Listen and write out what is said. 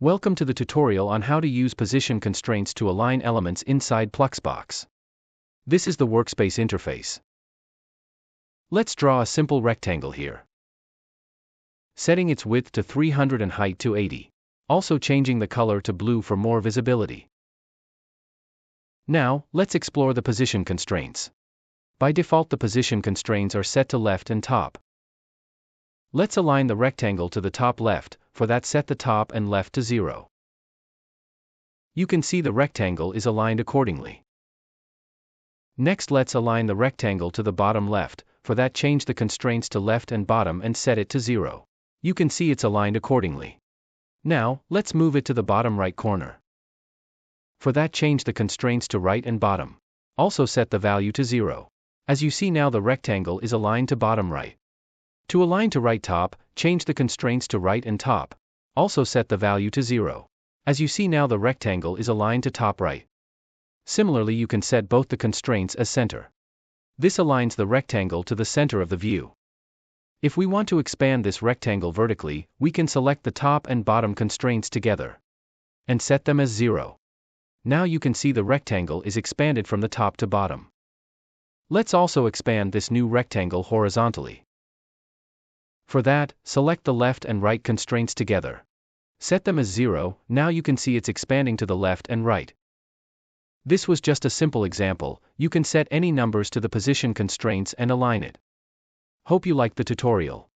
Welcome to the tutorial on how to use position constraints to align elements inside Pluxbox. This is the workspace interface. Let's draw a simple rectangle here. Setting its width to 300 and height to 80. Also changing the color to blue for more visibility. Now, let's explore the position constraints. By default, the position constraints are set to left and top. Let's align the rectangle to the top left. For that, set the top and left to 0. You can see the rectangle is aligned accordingly. Next, let's align the rectangle to the bottom left. For that, change the constraints to left and bottom and set it to 0. You can see it's aligned accordingly. Now, let's move it to the bottom right corner. For that, change the constraints to right and bottom. Also set the value to 0. As you see now, the rectangle is aligned to bottom right. To align to right top, change the constraints to right and top. Also set the value to 0. As you see now, the rectangle is aligned to top right. Similarly, you can set both the constraints as center. This aligns the rectangle to the center of the view. If we want to expand this rectangle vertically, we can select the top and bottom constraints together and set them as 0. Now you can see the rectangle is expanded from the top to bottom. Let's also expand this new rectangle horizontally. For that, select the left and right constraints together. Set them as 0, now you can see it's expanding to the left and right. This was just a simple example. You can set any numbers to the position constraints and align it. Hope you liked the tutorial.